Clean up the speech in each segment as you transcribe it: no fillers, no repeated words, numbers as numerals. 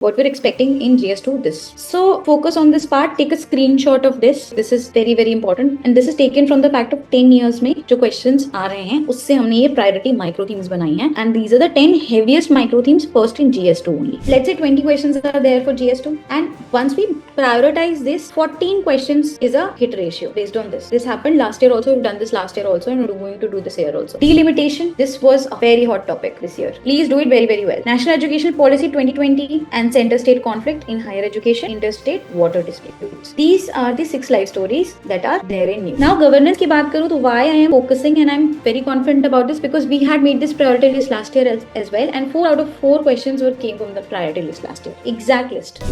what we're expecting in GS2 this. So focus on this part, take a screenshot of this. This is very very important and this is taken from the fact of 10 years में जो questions आ रहे हैं उससे हमने ये priority micro themes बनाई हैं and these are the 10 heaviest micro themes first in GS2 only. Let's say 20 questions are there for GS2 and once we prioritize this, 14 questions is a hit ratio based on this. This happened last year also, we've done this last year also and we're going to do this year also. Delimitation, this was a very hot topic this year. Please do it very very well. National Education Policy 2020 and center-state conflict in higher education, interstate water disputes. These are the 6 life stories that are there in news. Now governance की बात करूँ तो why I am focusing and I am very confident about this because we had made this priority list last year as well and 4 out of 4 questions came from the priority list last year. Exact list.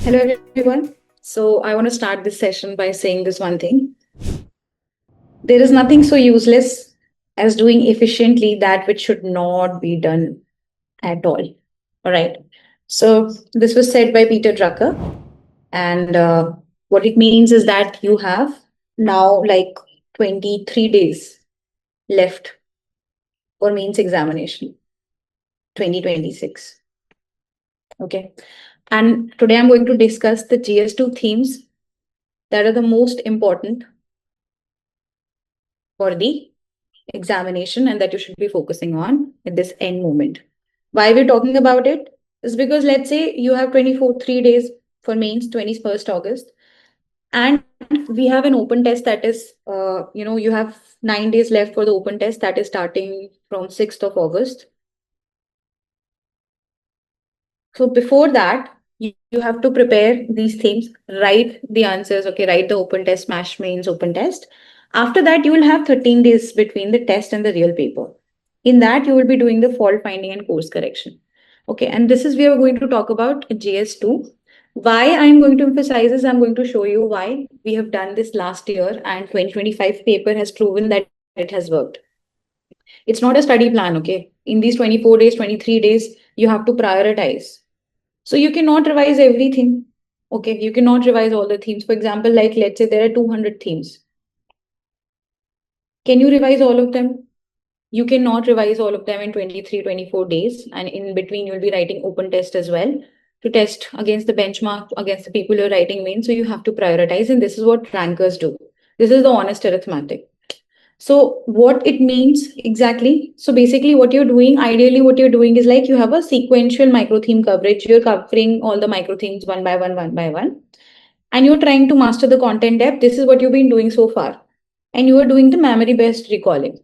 Hello everyone. So I want to start this session by saying this one thing. There is nothing so useless as doing efficiently that which should not be done at all. All right. So this was said by Peter Drucker. And what it means is that you have now like 23 days left for mains examination 2026. Okay. And today I'm going to discuss the GS2 themes that are the most important for the examination and that you should be focusing on at this end moment. Why we're talking about it is because let's say you have 3 days for mains 21st August and we have an open test that is you have 9 days left for the open test that is starting from 6th of August. So before that you have to prepare these themes, write the answers, okay, write the open test, smash mains open test. After that, you will have 13 days between the test and the real paper. In that, you will be doing the fault finding and course correction. Okay, and this is we are going to talk about GS2. Why I'm going to emphasize this, I'm going to show you why we have done this last year and 2025 paper has proven that it has worked. It's not a study plan, okay? In these 24 days, 23 days, you have to prioritize. So you cannot revise everything. Okay, you cannot revise all the themes. For example, like let's say there are 200 themes. Can you revise all of them? You cannot revise all of them in 23, 24 days. And in between, you'll be writing open test as well to test against the benchmark, against the people you're writing main. So you have to prioritize. And this is what rankers do. This is the honest arithmetic. So what it means exactly. So basically what you're doing, ideally what you're doing is like you have a sequential microtheme coverage. You're covering all the microthemes one by one. And you're trying to master the content depth. This is what you've been doing so far. And you are doing the memory based recalling.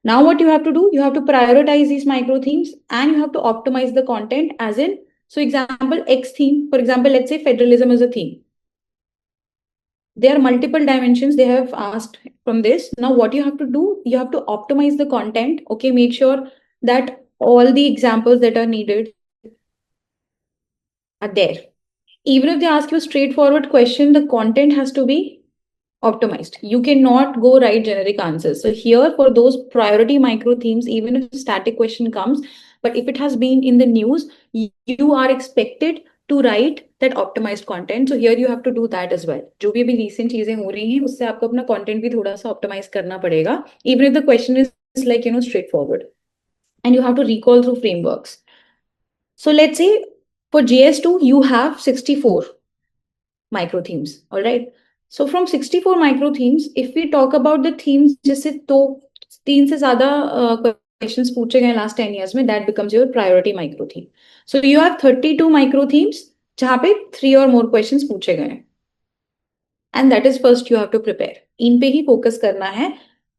Now what you have to do, you have to prioritize these micro themes and you have to optimize the content as in, so example, X theme, for example, let's say federalism is a theme. There are multiple dimensions they have asked from this. Now what you have to do, you have to optimize the content, okay, make sure that all the examples that are needed are there. Even if they ask you a straightforward question, the content has to be optimized. You cannot go write generic answers. So here for those priority micro themes, even if a static question comes, but if it has been in the news, you are expected to write that optimized content. So here you have to do that as well. जो भी अभी recent चीजें हो रही हैं, उससे आपको अपना content भी थोड़ा सा optimize करना पड़ेगा. Even if the question is like, straightforward. And you have to recall through frameworks. So let's say for GS2, you have 64 micro themes. All right. So from 64 micro themes, if we talk about the themes, जैसे तो 3 से ज़्यादा questions पूछे गए last 10 years में, that becomes your priority micro theme. So you have 32 micro themes जहाँ पे 3 or more questions पूछे गए हैं. And that is first you have to prepare. इन पे ही focus करना है.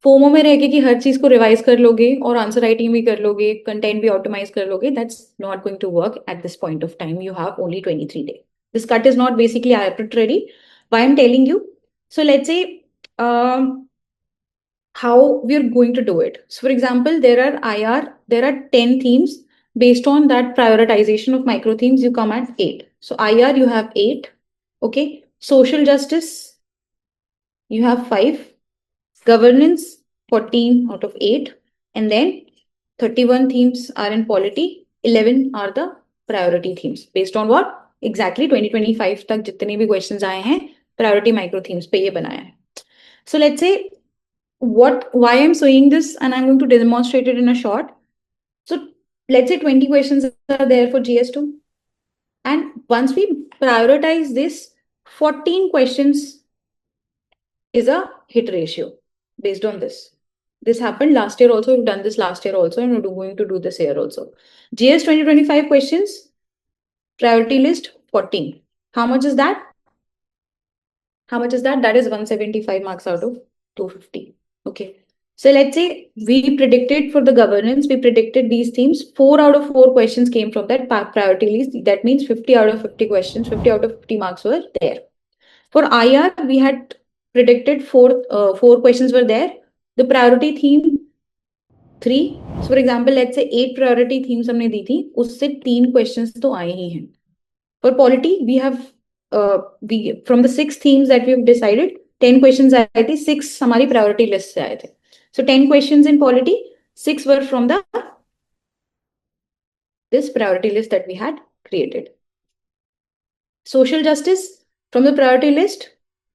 फोमो में रह के कि हर चीज को रिवाइज कर लोगे और आंसर राइटिंग भी कर लोगे, कंटेंट भी ऑप्टिमाइज कर लोगे, that's not going to work at this point of time. You have only 23 days. This cut is not basically arbitrary. Why I'm telling you? So let's say how we're going to do it. So for example, there are 10 themes. Based on that prioritization of micro themes, you come at 8. So IR, you have 8. Okay. Social justice, you have 5. Governance, 14 out of 8. And then 31 themes are in polity. 11 are the priority themes. Based on what? Exactly 2025 तक जितने भी questions आए हैं, priority micro themes पे ये बनाया है. So let's say why I'm saying this, and I'm going to demonstrate it in a short. So let's say 20 questions are there for GS2. And once we prioritize this, 14 questions is a hit ratio based on this. This happened last year also. We've done this last year also, and we're going to do this year also. GS 2025 questions, priority list 14. How much is that? How much is that? That is 175 marks out of 250. Okay. So let's say we predicted for the governance, we predicted these themes. 4 out of 4 questions came from that priority list. That means 50 out of 50 questions, 50 out of 50 marks were there. For IR, we had predicted four questions were there. The priority theme 3. So for example, let's say 8 priority themes हमने दी थी, उससे 3 questions तो आए ही हैं. For polity, we have from the 6 themes that we've decided, 10 questions आए थे, 6 हमारी priority list से आए थे. So 10 questions in polity, 6 were from this priority list that we had created. Social justice, from the priority list,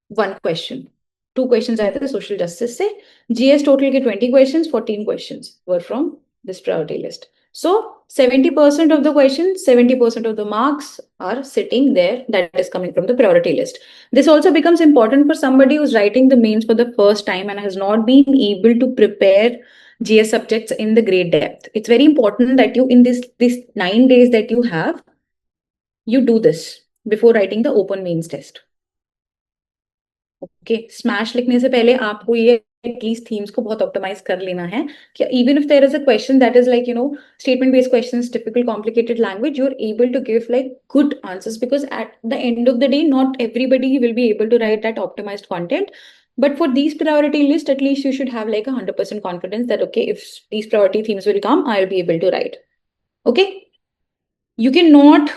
1 question. 2 questions आए थे social justice से. GS total के 20 questions, 14 questions were from this priority list. So 70% of the questions, 70% of the marks are sitting there, that is coming from the priority list. This also becomes important for somebody who's writing the mains for the first time and has not been able to prepare GS subjects in the great depth. It's very important that you, in this 9 days that you have, you do this before writing the open mains test. Okay, smash लिखने से पहले आपको ये at least themes को बहुत optimise कर लेना है कि even if there is a question that is like statement based questions, typical complicated language, you are able to give like good answers, because at the end of the day not everybody will be able to write that optimised content. But for these priority list, at least you should have like 100% confidence that, okay, if these priority themes will come, I'll be able to write. Okay. You cannot,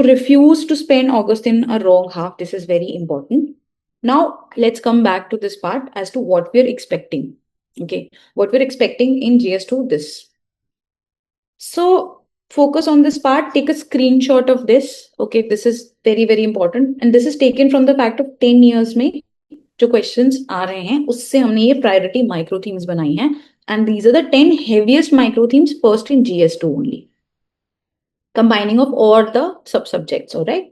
refuse to spend August in a wrong half. This is very important. Now, let's come back to this part as to what we're expecting. Okay, what we're expecting in GS2 this. So, focus on this part. Take a screenshot of this. Okay, this is very, very important. And this is taken from the fact of 10 years में जो questions आ रहे हैं, उससे हमने ये priority microthemes बनाई हैं. And these are the 10 heaviest microthemes first in GS2 only. Combining of all the sub-subjects, all right?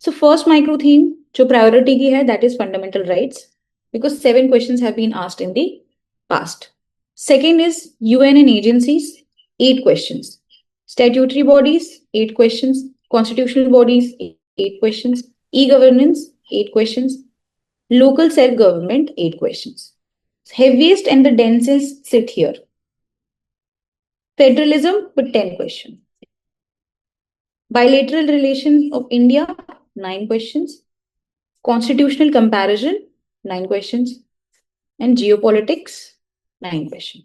So first micro theme, जो priority की है, that is fundamental rights, because 7 questions have been asked in the past. Second is UN and agencies, 8 questions. Statutory bodies, 8 questions. Constitutional bodies, 8 questions. E-governance, 8 questions. Local self-government, 8 questions. Heaviest and the densest sit here. Federalism with 10 questions. Bilateral relations of India, 9 questions. Constitutional comparison, 9 questions. And geopolitics, 9 questions.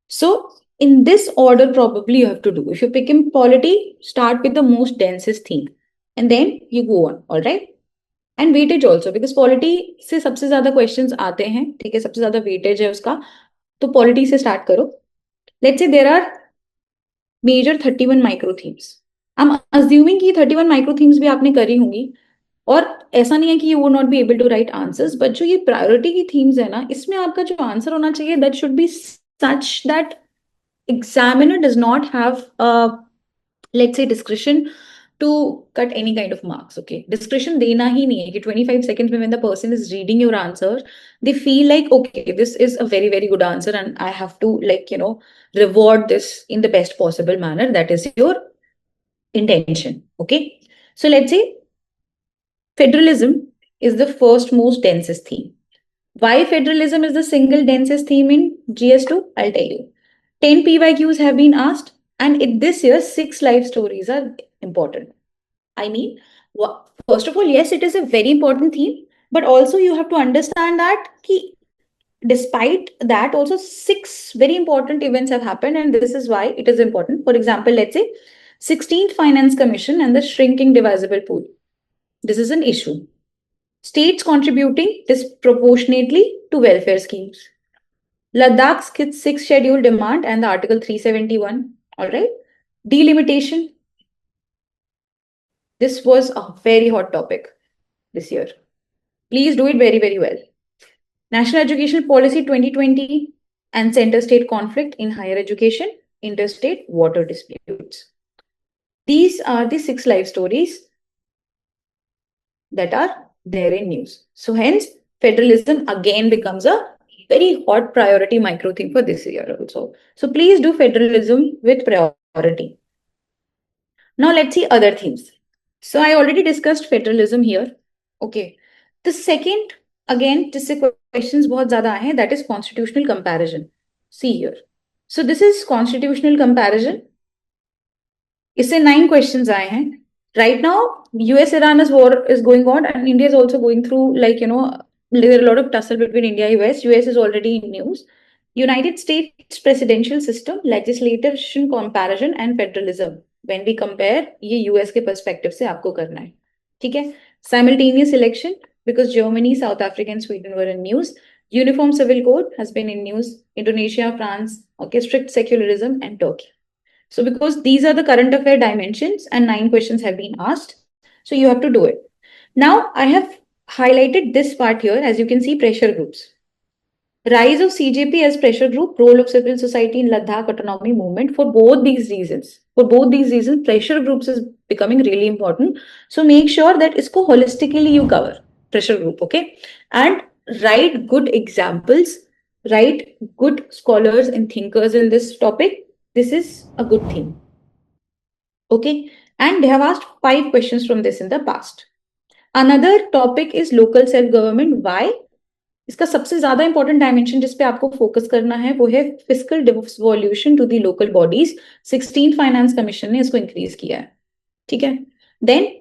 So, in this order, probably you have to do. If you're picking polity, start with the most densest theme. And then you go on, all right? And weightage also, because polity से सबसे ज़्यादा questions आते हैं, ठीक है, सबसे ज़्यादा weightage है उसका, तो polity से start करो. Let's say there are major 31 micro themes. I'm assuming कि 31 micro themes भी आपने करी होंगी, और ऐसा नहीं है कि you would not be able to write answers, but जो ये प्रायोरिटी की थीम्स है ना, इसमें आपका जो आंसर होना चाहिए, that should be such that examiner does not have let's say description to cut any kind of marks. Okay, discretion देना ही नहीं है कि 25 seconds में when the person is reading your answer, they feel like, okay, this is a very, very good answer and I have to reward this in the best possible manner. That is your intention. Okay, so let's say federalism is the first most densest theme. Why federalism is the single densest theme in GS2? I'll tell you. 10 PYQs have been asked, and this year, 6 life stories are important. I mean, first of all, yes, it is a very important theme, but also you have to understand that despite that, also 6 very important events have happened, and this is why it is important. For example, let's say 16th Finance Commission and the shrinking divisible pool. This is an issue. States contributing disproportionately to welfare schemes. Ladakh's 6th schedule demand and the Article 371. All right. Delimitation. This was a very hot topic this year. Please do it very, very well. National Education Policy 2020 and center-state conflict in higher education, interstate water disputes. These are the 6 life stories that are there in news. So hence, federalism again becomes a very hot priority micro theme for this year also. So please do federalism with priority. Now let's see other themes. So I already discussed federalism here. Okay. The second, again, जिससे questions बहुत ज़्यादा आए हैं, that is constitutional comparison. See here. So this is constitutional comparison. इससे 9 questions आए हैं. Right now, US-Iran war is going on, and India is also going through, like, there are a lot of tussle between India and US. US is already in news. United States presidential system, legislation comparison and federalism. When we compare, ये US के perspective से आपको करना है. ठीक है? Simultaneous election, because Germany, South Africa, and Sweden were in news. Uniform civil code has been in news. Indonesia, France, okay, strict secularism, and Turkey. So because these are the current affair dimensions and 9 questions have been asked, so you have to do it. Now I have highlighted this part here. As you can see, pressure groups. Rise of CJP as pressure group, role of civil society in Ladakh autonomy movement. For both these reasons, pressure groups is becoming really important. So make sure that isko holistically you cover pressure group, okay? And write good examples, write good scholars and thinkers in this topic. This is a good theme. Okay. And they have asked 5 questions from this in the past. Another topic is local self-government. Why? इसका सबसे ज्यादा important dimension जिस पे आपको focus करना है वो है fiscal devolution to the local bodies. 16th finance commission ने इसको इंक्रीज किया है. ठीक है. देन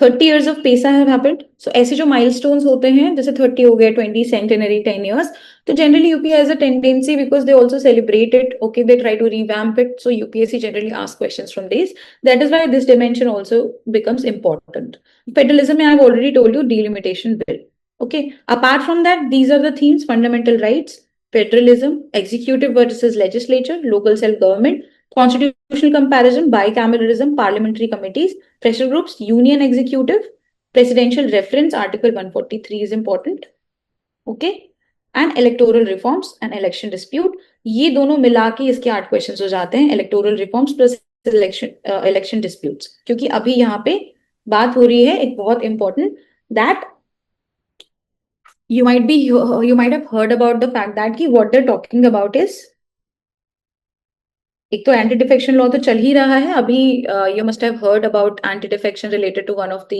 30 years of पैसा have happened. So ऐसे जो milestones होते हैं, जैसे 30 हो गया, 20 centenary, 10 years, तो generally UP has a tendency, because they also celebrate it, okay, they try to revamp it. So UPSC generally asks questions from these. That is why this dimension also becomes important. Federalism, I have already told you, delimitation bill. Okay. Apart from that, these are the themes: fundamental rights, federalism, executive versus legislature, local self-government, constitutional comparison, bicameralism, parliamentary committees, pressure groups, union executive, presidential reference, Article 143 is important. Okay. And electoral reforms and election dispute. ये दोनों मिला के इसके 8 questions हो जाते हैं. Electoral reforms plus election disputes. क्योंकि अभी यहाँ पे बात हो रही है एक बहुत important, that you might have heard about the fact that कि what they're talking about is, एक तो एंटी डिफेक्शन लॉ तो चल ही रहा है अभी. You must have heard about anti defection related to one of the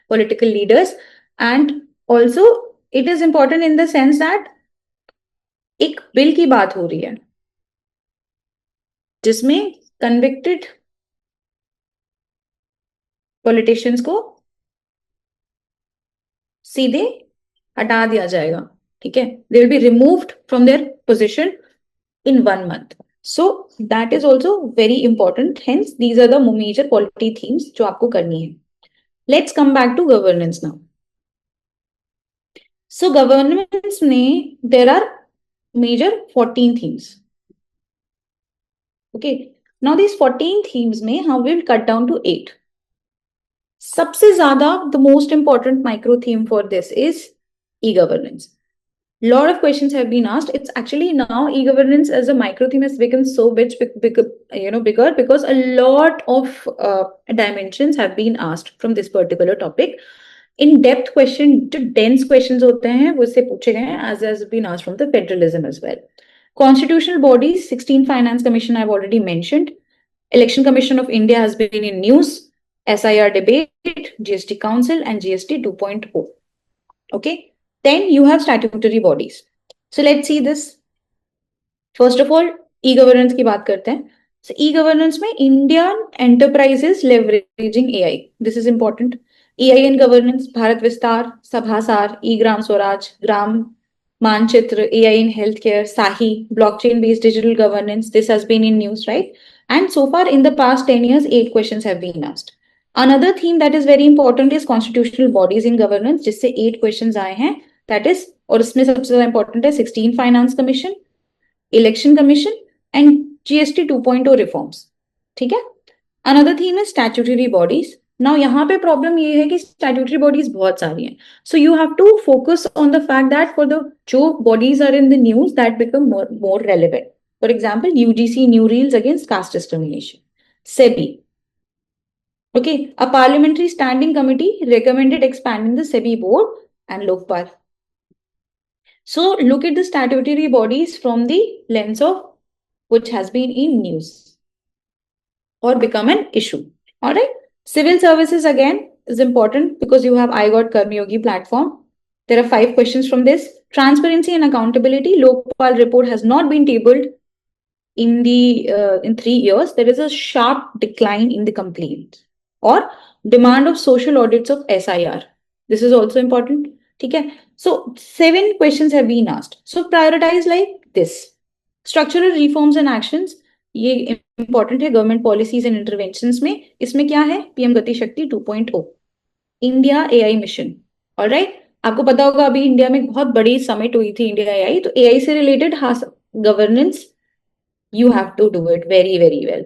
political leaders. And also it is important in the sense that एक bill की बात हो रही है जिसमें कन्विक्टेड पॉलिटिशियंस को सीधे हटा दिया जाएगा. ठीक है. They will be removed from their position in 1 month. So that is also very important. Hence, these are the major polity themes जो आपको करनी है. Let's come back to governance now. So governance में there are major 14 themes. Okay. Now these 14 themes में हम will cut down to 8. सबसे ज्यादा the most important micro theme for this is e-governance. Lot of questions have been asked. It's actually now e-governance as a micro theme has become so bigger because a lot of dimensions have been asked from this particular topic. In-depth question, जो dense questions होते हैं वो इससे पूछे गए हैं, as has been asked from the federalism as well. Constitutional bodies, 16th Finance Commission I've already mentioned. Election Commission of India has been in news. SIR debate, GST Council, and GST 2.0. Okay. Then you have statutory bodies. So let's see this. First of all, e-governance की बात करते हैं. So e-governance में Indian enterprises leveraging AI. This is important. EIN governance, Bharat Vistar, Sabhasar, e-Gram Swaraj, Gram Manchitra, AI in healthcare, Sahi, blockchain-based digital governance. This has been in news, right? And so far in the past 10 years, 8 questions have been asked. Another theme that is very important is constitutional bodies in governance, जिससे 8 questions आए हैं. That is, और इसमें सबसे ज्यादा important है 16 Finance Commission, Election Commission, and GST 2.0 reforms. ठीक है. Another theme is statutory bodies. Now यहाँ पे प्रॉब्लम ये है कि स्टैट्यूटरी बॉडीज बहुत सारी हैं, so you have to focus on the fact that for the जो bodies are in the news that become more relevant. For example, UGC new rules against caste discrimination. SEBI. Okay, a parliamentary standing committee recommended expanding the SEBI board and Lokpal. So look at the statutory bodies from the lens of which has been in news or become an issue. All right. Civil services again is important because you have I Got Karmyogi platform. There are 5 questions from this. Transparency and accountability. Lokpal report has not been tabled in 3 years. There is a sharp decline in the complaints or demand of social audits of SIR. This is also important. Okay. So 7 questions have been asked. So prioritize like this. Structural reforms and actions. ये important है government policies and interventions में. इसमें क्या है? PM गति शक्ति 2.0, India AI mission. Alright, आपको पता होगा अभी इंडिया में बहुत बड़ी समिट हुई थी इंडिया एआई, तो एआई से related governance you have to do it very very well.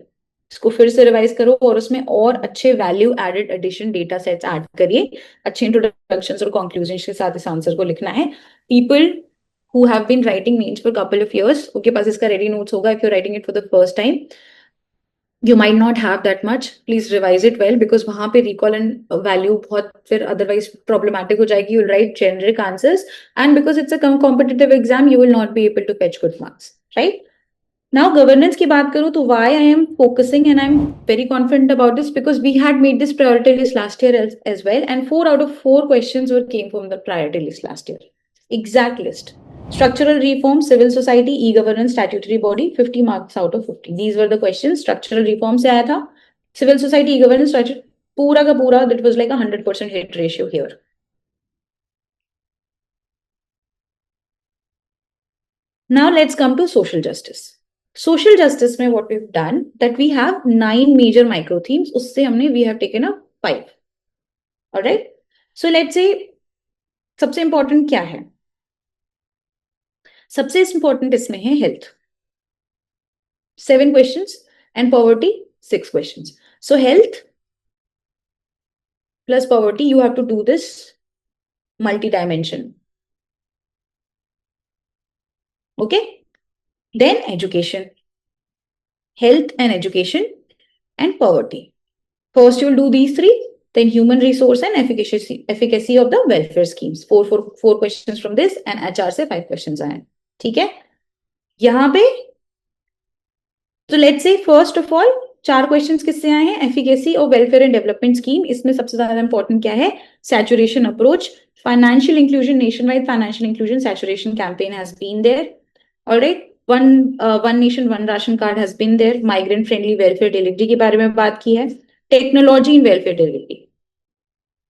इसको फिर से रिवाइज करो और उसमें और अच्छे value added addition data sets add करिए. अच्छे इंट्रोडक्शंस और कंक्लूजन के साथ इस आंसर को लिखना है. People who have been writing mains for a couple of years, उनके पास इसका ready notes होगा. If you're writing it for the first time, you might not have that much. Please revise it well because वहां पे recall and value बहुत फिर otherwise problematic हो जाएगी. You'll write generic answers and because it's a competitive exam, you will not be able to fetch good marks, right? Now governance की बात करूँ तो why I am focusing and I'm very confident about this because we had made this priority list last year as well and 4 out of 4 questions came from the priority list last year. Exact list. Structural reform, civil society, e-governance, statutory body, 50 marks out of 50. These were the questions. Structural reform से आया था. Civil society, e-governance, पूरा का पूरा, that was like 100% hit ratio here. Now let's come to social justice. Social justice में what we've done, that we have 9 major micro themes. उससे हमने we have taken up 5. Alright. So let's say सबसे important क्या है? सबसे important इसमें है health. 7 questions and poverty 6 questions. So health plus poverty, you have to do this multi-dimension. Okay. Then education, health and education and poverty. First you'll do these 3, then human resource and efficacy of the welfare schemes. 4 questions from this and HR से 5 questions आए. ठीक है. यहाँ पे तो let's say first of all 4 questions किससे आए हैं? एफिकेसी और वेलफेयर एंड डेवलपमेंट स्कीम. इसमें सबसे ज्यादा इंपॉर्टेंट क्या है? Saturation approach. Financial inclusion, nation wide financial inclusion saturation campaign has been there. Alright. One nation one ration card has been there. Migrant friendly welfare delivery के बारे में बात की है. Technology in welfare delivery,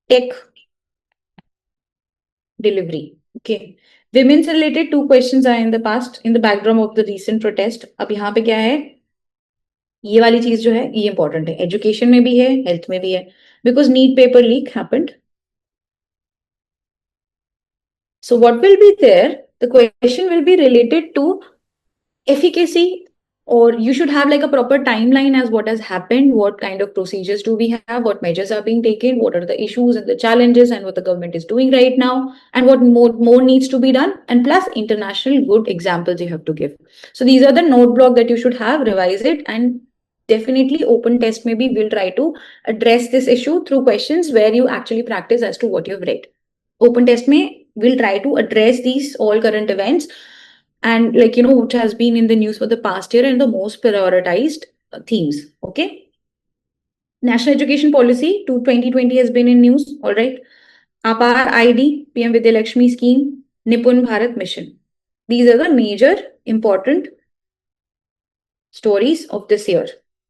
tech delivery. Okay. Women से related 2 questions आए in the past in the backdrop of the recent protest. अब यहाँ पे क्या है? ये वाली चीज जो है ये इंपॉर्टेंट है. एजुकेशन में भी है, हेल्थ में भी है, because NEET paper leak happened. So what will be there? The question will be related to efficacy, or you should have like a proper timeline as what has happened, what kind of procedures do we have, what measures are being taken, what are the issues and the challenges and what the government is doing right now, and what more needs to be done, and plus international good examples you have to give. So these are the note block that you should have. Revise it, and definitely open test maybe will try to address this issue through questions where you actually practice as to what you've read. Open test may will try to address these all current events and which has been in the news for the past year and the most prioritized themes. Okay. National Education Policy 2020 has been in news. All right. Apar ID, PM Vidya Lakshmi scheme, Nipun Bharat mission. These are the major important stories of this year.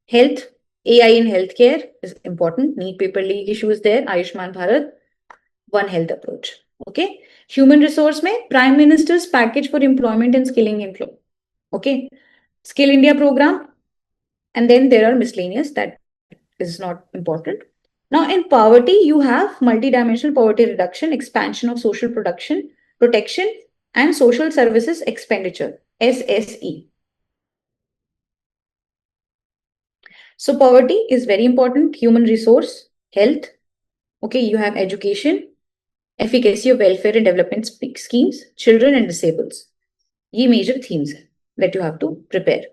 Health, AI in healthcare is important. Need paper leak issues there. Ayushman Bharat, One Health approach. Okay. Human resource में Prime Minister's package for employment and skilling inflow. Okay. Skill India program. And then there are miscellaneous that is not important. Now in poverty, you have multidimensional poverty reduction, expansion of social protection, and social services expenditure, SSE. So poverty is very important. Human resource, health. Okay, you have education, efficacy of welfare and development schemes, children and disabled. Ye major themes that you have to prepare.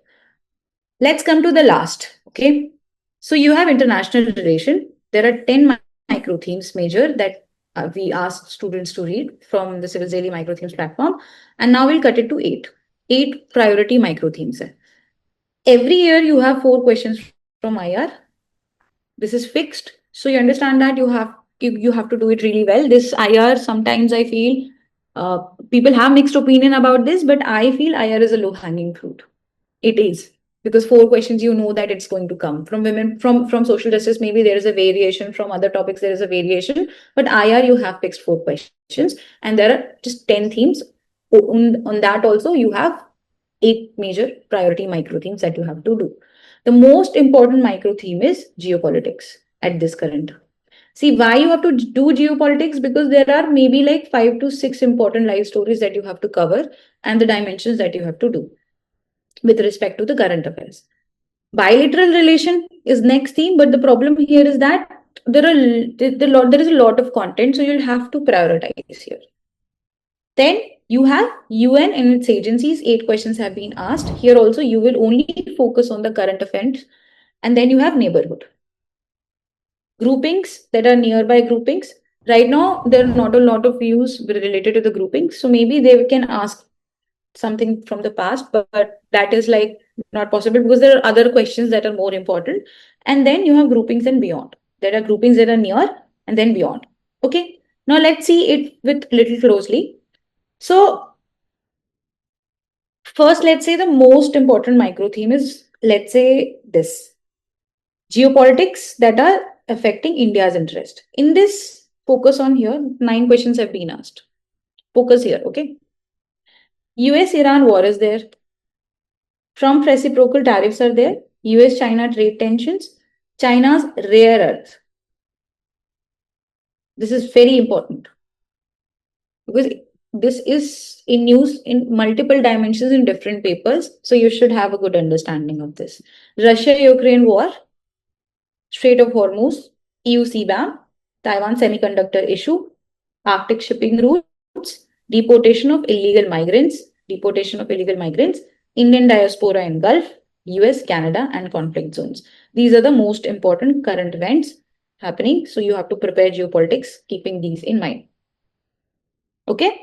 Let's come to the last. Okay, so you have international relation. There are 10 micro themes major that we asked students to read from the Civilsdaily micro themes platform, and now we'll cut it to eight priority micro themes. Every year you have 4 questions from IR. This is fixed, so you understand that you have to do it really well. This IR, sometimes I feel people have mixed opinion about this, but I feel IR is a low hanging fruit. It is, because 4 questions, you know that it's going to come from women, from social justice. Maybe there is a variation, from other topics there is a variation, but IR you have fixed 4 questions, and there are just 10 themes. On that also you have 8 major priority micro themes that you have to do. The most important micro theme is geopolitics at this current. See why you have to do geopolitics, because there are maybe like 5 to 6 important life stories that you have to cover, and the dimensions that you have to do with respect to the current affairs. Bilateral relation is next theme, but the problem here is that there is a lot of content, so you'll have to prioritize here. Then you have UN and its agencies. 8 questions have been asked. Here also you will only focus on the current events. And then you have neighborhood. Groupings that are nearby groupings. Right now, there are not a lot of views related to the groupings. So maybe they can ask something from the past, but that is like not possible because there are other questions that are more important. And then you have groupings and beyond. There are groupings that are near and then beyond. Okay. Now let's see it with little closely. So first, let's say the most important micro theme is, let's say, this geopolitics that are affecting India's interest. In this, focus on here, 9 questions have been asked. Focus here, okay? US Iran war is there. Trump reciprocal tariffs are there. US China trade tensions. China's rare earth. This is very important because this is in news in multiple dimensions in different papers. So you should have a good understanding of this. Russia-Ukraine war, Strait of Hormuz, EU CBAM, Taiwan semiconductor issue, Arctic shipping routes, deportation of illegal migrants, Indian diaspora in Gulf, US, Canada, and conflict zones. These are the most important current events happening. So you have to prepare geopolitics, keeping these in mind. Okay.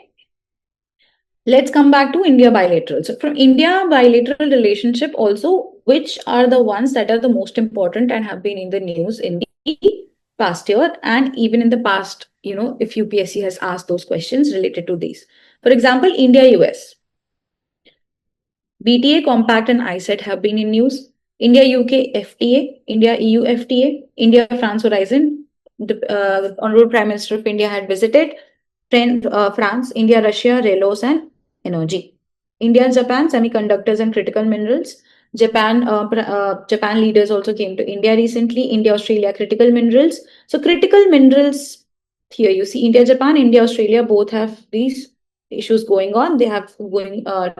Let's come back to India bilateral. So from India bilateral relationship also, which are the ones that are the most important and have been in the news in the past year, and even in the past, if UPSC has asked those questions related to these. For example, India-US. BTA Compact and ISET have been in news. India-UK FTA, India-EU FTA, India-France Horizon. The Honorable Prime Minister of India had visited. France, India, Russia, railways and energy. India and Japan, semiconductors and critical minerals. Japan leaders also came to India recently. India, Australia, critical minerals. So critical minerals, here you see India, Japan, India, Australia, both have these issues going on. They have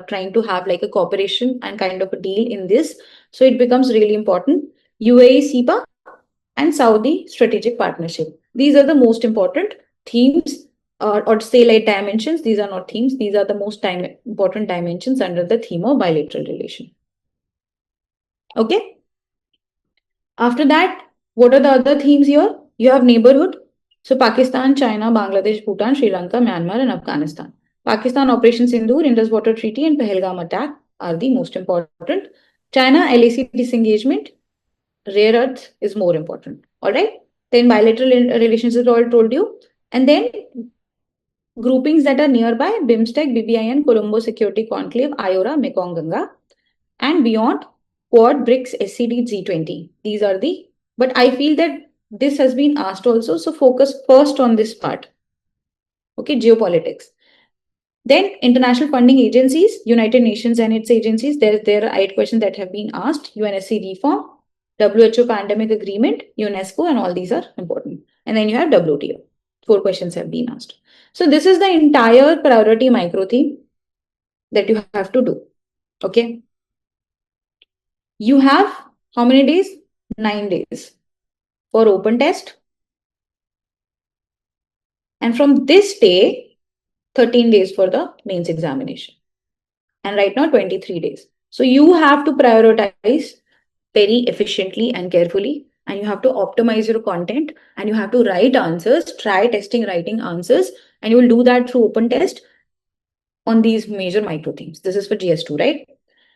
trying to have like a cooperation and kind of a deal in this. So it becomes really important. UAE, SEPA, and Saudi strategic partnership. These are the most important themes, or say like dimensions. These are not themes. These are the most important dimensions under the theme of bilateral relation. Okay. After that, what are the other themes here? You have neighborhood. So Pakistan, China, Bangladesh, Bhutan, Sri Lanka, Myanmar, and Afghanistan. Pakistan, Operation Sindoor, Indus Water Treaty, and Pahalgam attack are the most important. China, LAC disengagement, rare earth is more important. All right. Then bilateral relations is all told you. And then groupings that are nearby, BIMSTEC, BBIN, Colombo Security Conclave, IORA, Mekong Ganga, and beyond, Quad, BRICS, SCD, G20. These are the, but I feel that this has been asked also. So focus first on this part. Okay, geopolitics. Then international funding agencies, United Nations and its agencies. There are 8 questions that have been asked. UNSC reform, WHO pandemic agreement, UNESCO, and all these are important. And then you have WTO. 4 questions have been asked. So this is the entire priority micro theme that you have to do. Okay. You have how many days? 9 days for open test. And from this day, 13 days for the mains examination. And right now, 23 days. So you have to prioritize very efficiently and carefully. And you have to optimize your content and you have to write answers, try testing writing answers, and you will do that through open test on these major micro themes. This is for GS2, right?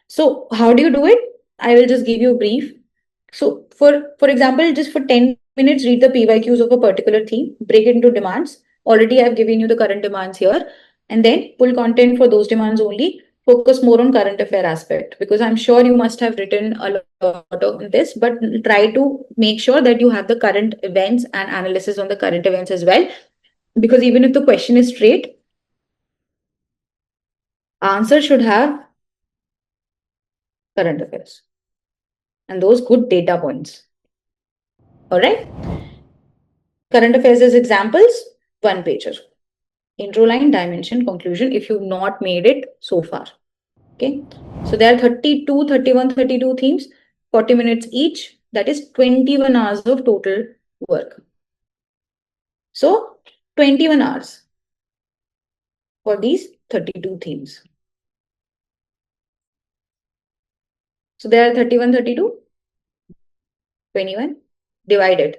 So how do you do it? I will just give you a brief. So for example, just for 10 minutes, read the PYQs of a particular theme, break it into demands. Already I've given you the current demands here, and then pull content for those demands only. Focus more on current affair aspect because I'm sure you must have written a lot on this, but try to make sure that you have the current events and analysis on the current events as well. Because even if the question is straight, answer should have current affairs and those good data points. All right. Current affairs as examples, one pager. Intro line, dimension, conclusion, if you've not made it so far. Okay. So there are 32, 31, 32 themes, 40 minutes each. That is 21 hours of total work. So 21 hours for these 32 themes. So there are 31, 32, 21 divided.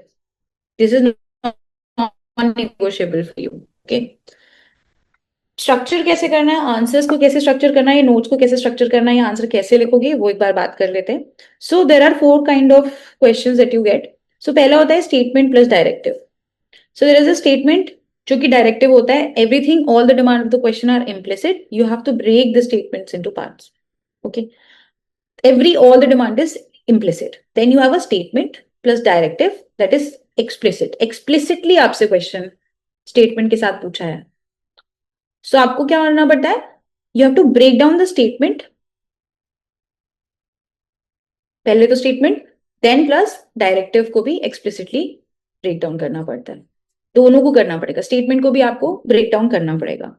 This is non-negotiable for you. Okay. Structure कैसे करना है, answers को कैसे structure करना है, notes को कैसे structure करना है, आंसर कैसे लिखोगे, वो एक बार बात कर लेते हैं. So there are 4 kind of questions that you get. So पहला होता है statement plus directive. So there is a statement जो कि डायरेक्टिव होता है. Everything, all the demand of the question are implicit. You have to break the statements into parts. Okay, all the demand is implicit. Then you have a statement plus directive that is explicit. Explicitly आपसे question statement के साथ पूछा है. सो आपको क्या करना पड़ता है? You have to break down the statement. पहले तो स्टेटमेंट, देन प्लस डायरेक्टिव को भी एक्सप्लिसिटली ब्रेक डाउन करना पड़ता है. दोनों को करना पड़ेगा. स्टेटमेंट को भी आपको ब्रेक डाउन करना पड़ेगा.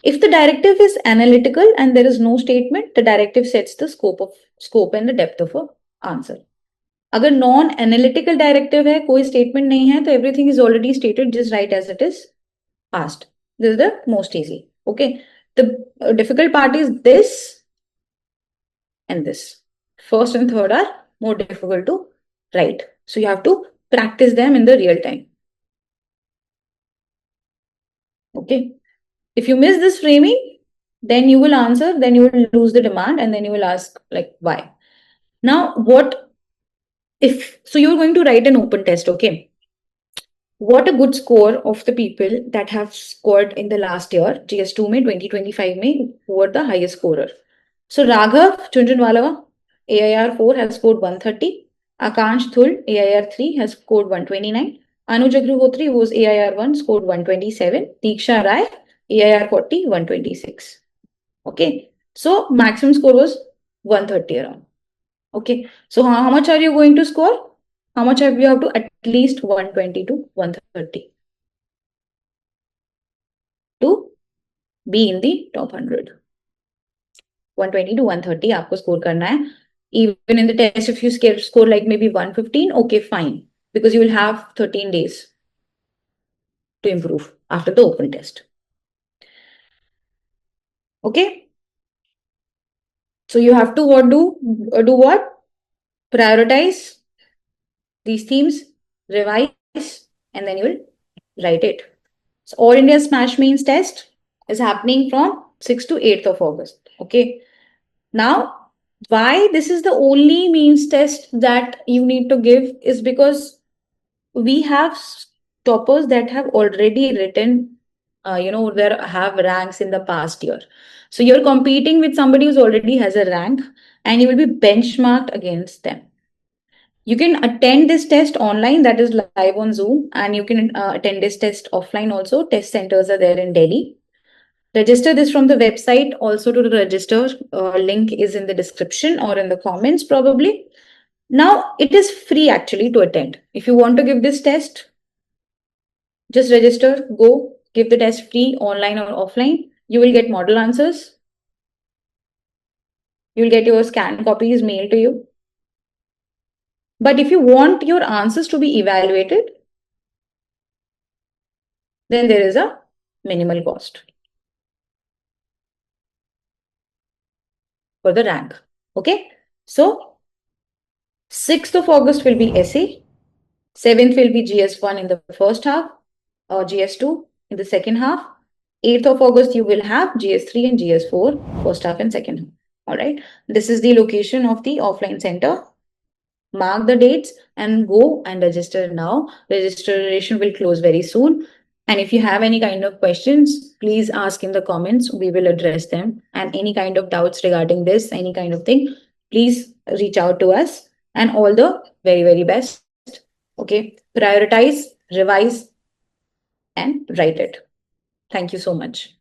If the directive is analytical and there is no statement, the directive sets the scope and the depth of a answer. अगर नॉन एनालिटिकल डायरेक्टिव है, कोई स्टेटमेंट नहीं है, तो everything is already stated, just right as it is asked. This is the most easy. Okay, the difficult part is this and this. First and third are more difficult to write, so you have to practice them in the real time. Okay, if you miss this framing, then you will answer, then you will lose the demand, and then you will ask like why. Now what if, so you're going to write an open test. Okay, what a good score of the people that have scored in the last year, GS2 में 2025 में, who were the highest scorer. So Raghav Chunjunwala, AIR 4 has scored 130. Akansh Thul, AIR 3 has scored 129. Anuj Agrihotri, who was AIR 1, scored 127. Diksha Rai, AIR 40, 126. Okay, so maximum score was 130 around. Okay, so how much are you going to score? How much have you have to at least 120 to 130 to be in the top 100. 120 to 130 आपको score करना है. Even in the test, if you score like maybe 115, okay, fine, because you will have 13 days to improve after the open test. Okay, so you have to do what? Prioritize these themes, revise, and then you will write it. So All India Smash Mains test is happening from 6th to 8th of August. Okay. Now, why this is the only mains test that you need to give is because we have toppers that have already written, there have ranks in the past year. So you're competing with somebody who's already has a rank and you will be benchmarked against them. You can attend this test online, that is live on Zoom, and you can attend this test offline also. Test centers are there in Delhi. Register this from the website. Also to register, link is in the description or in the comments probably. Now, it is free actually to attend. If you want to give this test, just register, go, give the test free, online or offline. You will get model answers. You will get your scanned copies mailed to you. But if you want your answers to be evaluated, then there is a minimal cost for the rank. Okay. So 6th of August will be essay. 7th will be GS1 in the first half or GS2 in the second half. 8th of August, you will have GS3 and GS4, first half and second half. All right. This is the location of the offline center. Mark the dates and go and register now. Registration will close very soon. And if you have any kind of questions, please ask in the comments. We will address them. And any kind of doubts regarding this, any kind of thing, please reach out to us. And all the very, very best. Okay. Prioritize, revise, and write it. Thank you so much.